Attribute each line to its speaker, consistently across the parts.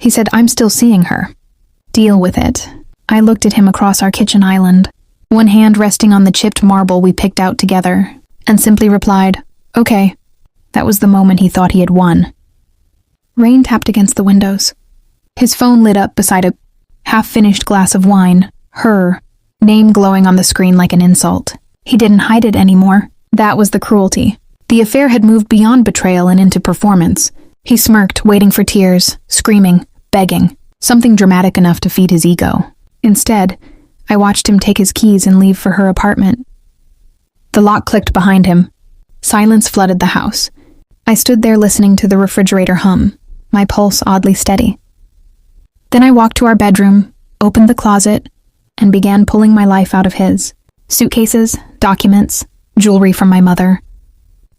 Speaker 1: He said, "I'm still seeing her." Deal with it. I looked at him across our kitchen island, one hand resting on the chipped marble we picked out together, and simply replied, "Okay." That was the moment he thought he had won. Rain tapped against the windows. His phone lit up beside a half-finished glass of wine, her name glowing on the screen like an insult. He didn't hide it anymore. That was the cruelty. The affair had moved beyond betrayal and into performance. He smirked, waiting for tears, screaming, begging, something dramatic enough to feed his ego. Instead, I watched him take his keys and leave for her apartment. The lock clicked behind him. Silence flooded the house. I stood there listening to the refrigerator hum, my pulse oddly steady. Then I walked to our bedroom, opened the closet, and began pulling my life out of his. Suitcases, documents, jewelry from my mother.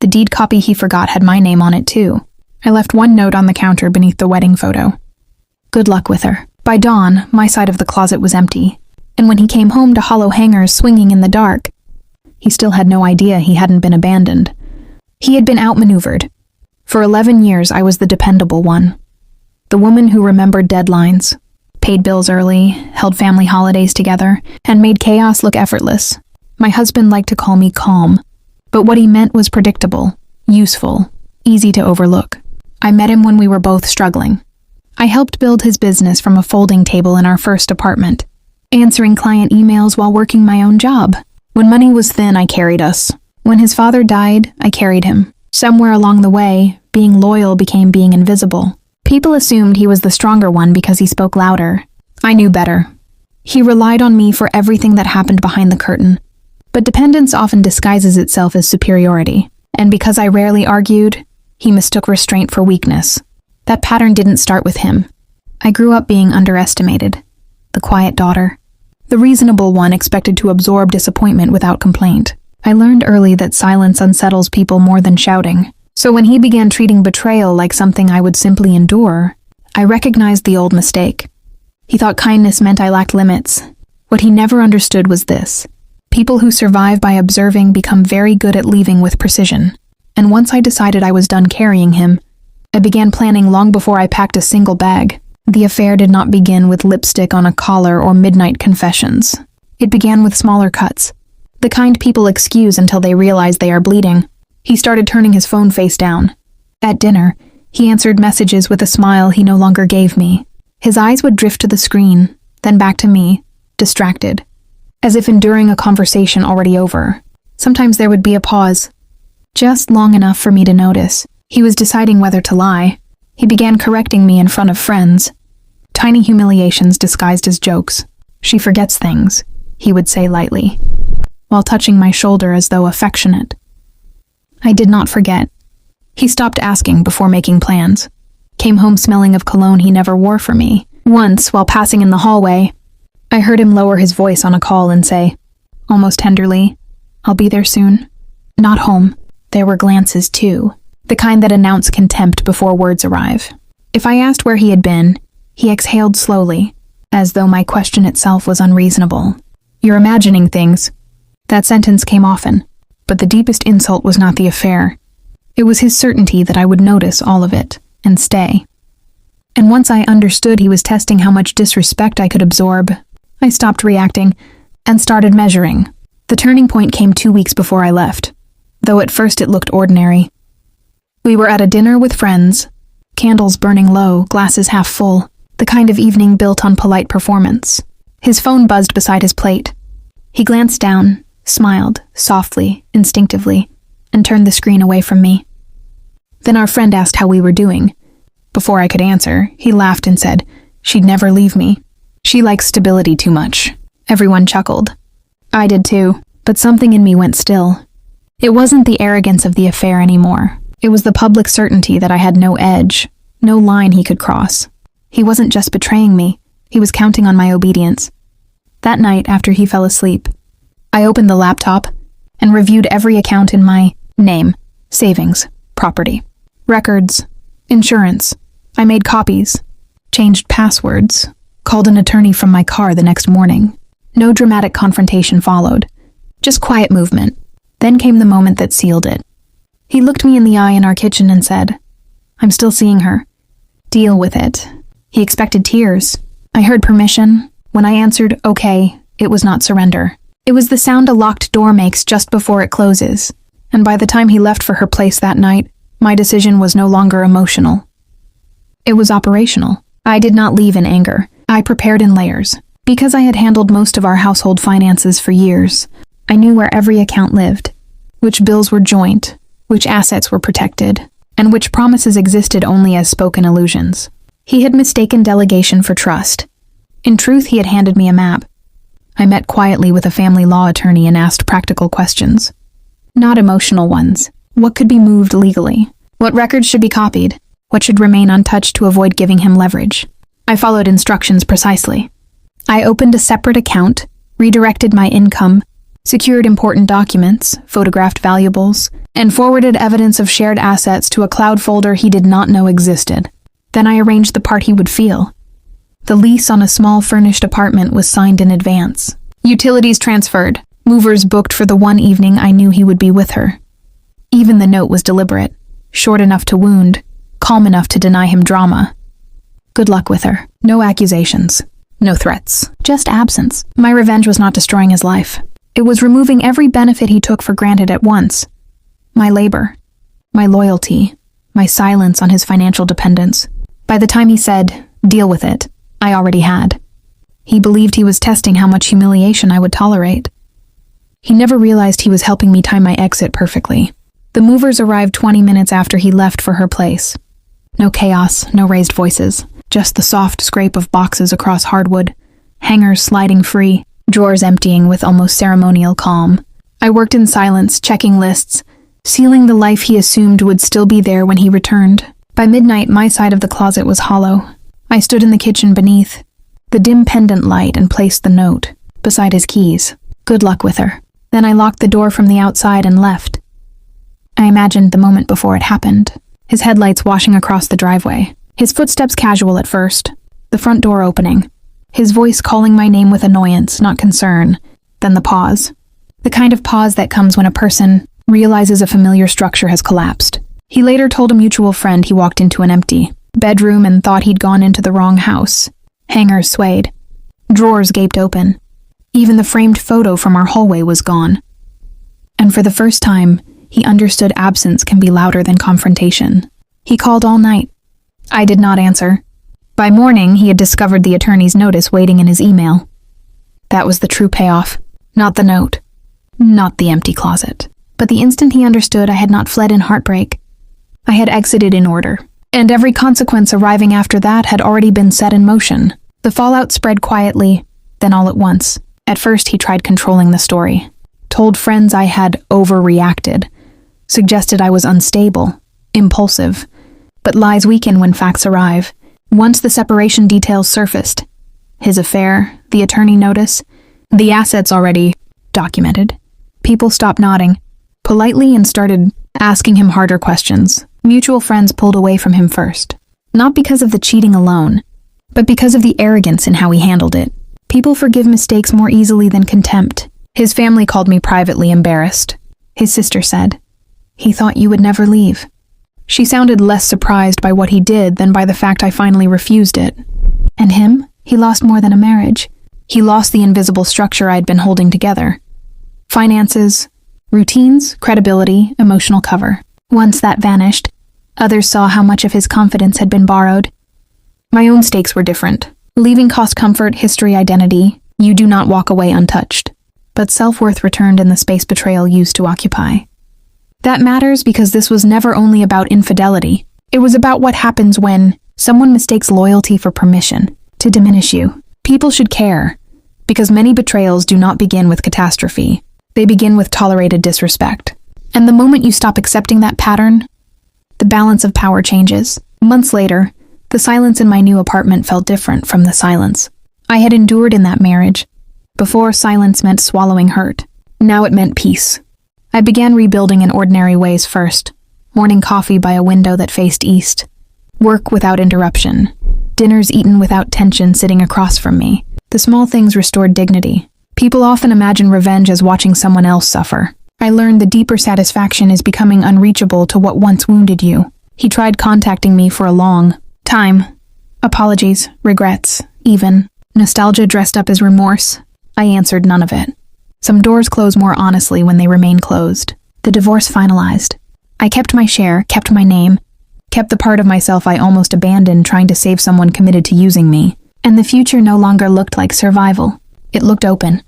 Speaker 1: The deed copy he forgot had my name on it too. I left one note on the counter beneath the wedding photo. Good luck with her. By dawn, my side of the closet was empty, and when he came home to hollow hangers swinging in the dark, he still had no idea he hadn't been abandoned. He had been outmaneuvered. For 11 years, I was the dependable one. The woman who remembered deadlines, paid bills early, held family holidays together, and made chaos look effortless. My husband liked to call me calm, but what he meant was predictable, useful, easy to overlook. I met him when we were both struggling. I helped build his business from a folding table in our first apartment, answering client emails while working my own job. When money was thin, I carried us. When his father died, I carried him. Somewhere along the way, being loyal became being invisible. People assumed he was the stronger one because he spoke louder. I knew better. He relied on me for everything that happened behind the curtain. But dependence often disguises itself as superiority. And because I rarely argued, he mistook restraint for weakness. That pattern didn't start with him. I grew up being underestimated. The quiet daughter. The reasonable one expected to absorb disappointment without complaint. I learned early that silence unsettles people more than shouting. So when he began treating betrayal like something I would simply endure, I recognized the old mistake. He thought kindness meant I lacked limits. What he never understood was this. People who survive by observing become very good at leaving with precision. And once I decided I was done carrying him, I began planning long before I packed a single bag. The affair did not begin with lipstick on a collar or midnight confessions. It began with smaller cuts. The kind people excuse until they realize they are bleeding. He started turning his phone face down. At dinner, he answered messages with a smile he no longer gave me. His eyes would drift to the screen, then back to me, distracted, as if enduring a conversation already over. Sometimes there would be a pause, just long enough for me to notice. He was deciding whether to lie. He began correcting me in front of friends. Tiny humiliations disguised as jokes. "She forgets things," he would say lightly, while touching my shoulder as though affectionate. I did not forget. He stopped asking before making plans. Came home smelling of cologne he never wore for me. Once, while passing in the hallway, I heard him lower his voice on a call and say, almost tenderly, "I'll be there soon." Not home. There were glances too, the kind that announce contempt before words arrive. If I asked where he had been, he exhaled slowly, as though my question itself was unreasonable. "You're imagining things." That sentence came often, but the deepest insult was not the affair. It was his certainty that I would notice all of it and stay. And once I understood he was testing how much disrespect I could absorb, I stopped reacting and started measuring. The turning point came 2 weeks before I left, though at first it looked ordinary. We were at a dinner with friends, candles burning low, glasses half full, the kind of evening built on polite performance. His phone buzzed beside his plate. He glanced down, smiled, softly, instinctively, and turned the screen away from me. Then our friend asked how we were doing. Before I could answer, he laughed and said, "She'd never leave me. She likes stability too much." Everyone chuckled. I did too, but something in me went still. It wasn't the arrogance of the affair anymore. It was the public certainty that I had no edge, no line he could cross. He wasn't just betraying me, he was counting on my obedience. That night, after he fell asleep, I opened the laptop and reviewed every account in my name, savings, property, records, insurance. I made copies, changed passwords, called an attorney from my car the next morning. No dramatic confrontation followed, just quiet movement. Then came the moment that sealed it. He looked me in the eye in our kitchen and said, "I'm still seeing her. Deal with it." He expected tears. I heard permission. When I answered, okay, it was not surrender. It was the sound a locked door makes just before it closes. And by the time he left for her place that night, my decision was no longer emotional. It was operational. I did not leave in anger. I prepared in layers. Because I had handled most of our household finances for years, I knew where every account lived, which bills were joint, which assets were protected, and which promises existed only as spoken illusions. He had mistaken delegation for trust. In truth, he had handed me a map. I met quietly with a family law attorney and asked practical questions. Not emotional ones. What could be moved legally? What records should be copied? What should remain untouched to avoid giving him leverage? I followed instructions precisely. I opened a separate account, redirected my income, secured important documents, photographed valuables, and forwarded evidence of shared assets to a cloud folder he did not know existed. Then I arranged the part he would feel. The lease on a small furnished apartment was signed in advance. Utilities transferred. Movers booked for the one evening I knew he would be with her. Even the note was deliberate, short enough to wound, calm enough to deny him drama. Good luck with her. No accusations. No threats. Just absence. My revenge was not destroying his life. It was removing every benefit he took for granted at once. My labor, my loyalty, my silence on his financial dependence. By the time he said, "Deal with it," I already had. He believed he was testing how much humiliation I would tolerate. He never realized he was helping me time my exit perfectly. The movers arrived 20 minutes after he left for her place. No chaos, no raised voices, just the soft scrape of boxes across hardwood, hangers sliding free, drawers emptying with almost ceremonial calm. I worked in silence, checking lists, sealing the life he assumed would still be there when he returned. By midnight, my side of the closet was hollow. I stood in the kitchen beneath the dim pendant light and placed the note beside his keys. Good luck with her. Then I locked the door from the outside and left. I imagined the moment before it happened. His headlights washing across the driveway. His footsteps casual at first. The front door opening. His voice calling my name with annoyance, not concern. Then the pause. The kind of pause that comes when a person realizes a familiar structure has collapsed. He later told a mutual friend he walked into an empty bedroom and thought he'd gone into the wrong house. Hangers swayed. Drawers gaped open. Even the framed photo from our hallway was gone. And for the first time, he understood absence can be louder than confrontation. He called all night. I did not answer. By morning, he had discovered the attorney's notice waiting in his email. That was the true payoff. Not the note. Not the empty closet. But the instant he understood, I had not fled in heartbreak. I had exited in order. And every consequence arriving after that had already been set in motion. The fallout spread quietly, then all at once. At first, he tried controlling the story. Told friends I had overreacted. Suggested I was unstable, impulsive. But lies weaken when facts arrive. Once the separation details surfaced, his affair, the attorney notice, the assets already documented, people stopped nodding politely and started asking him harder questions. Mutual friends pulled away from him first. Not because of the cheating alone, but because of the arrogance in how he handled it. People forgive mistakes more easily than contempt. His family called me privately embarrassed. His sister said, "He thought you would never leave." She sounded less surprised by what he did than by the fact I finally refused it. And him? He lost more than a marriage. He lost the invisible structure I'd been holding together. Finances, routines, credibility, emotional cover. Once that vanished, others saw how much of his confidence had been borrowed. My own stakes were different. Leaving cost comfort, history, identity. You do not walk away untouched. But self-worth returned in the space betrayal used to occupy. That matters because this was never only about infidelity. It was about what happens when someone mistakes loyalty for permission to diminish you. People should care, because many betrayals do not begin with catastrophe. They begin with tolerated disrespect. And the moment you stop accepting that pattern, the balance of power changes. Months later, the silence in my new apartment felt different from the silence I had endured in that marriage. Before, silence meant swallowing hurt. Now it meant peace. I began rebuilding in ordinary ways first. Morning coffee by a window that faced east. Work without interruption. Dinners eaten without tension sitting across from me. The small things restored dignity. People often imagine revenge as watching someone else suffer. I learned the deeper satisfaction is becoming unreachable to what once wounded you. He tried contacting me for a long time. Apologies, regrets, even nostalgia dressed up as remorse. I answered none of it. Some doors close more honestly when they remain closed. The divorce finalized. I kept my share, kept my name, kept the part of myself I almost abandoned trying to save someone committed to using me. And the future no longer looked like survival. It looked open.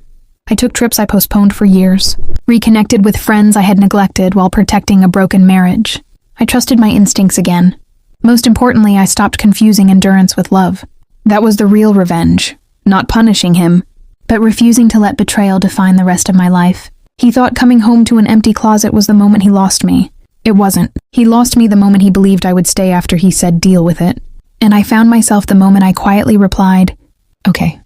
Speaker 1: I took trips I postponed for years, reconnected with friends I had neglected while protecting a broken marriage. I trusted my instincts again. Most importantly, I stopped confusing endurance with love. That was the real revenge, not punishing him, but refusing to let betrayal define the rest of my life. He thought coming home to an empty closet was the moment he lost me. It wasn't. He lost me the moment he believed I would stay after he said deal with it. And I found myself the moment I quietly replied, okay.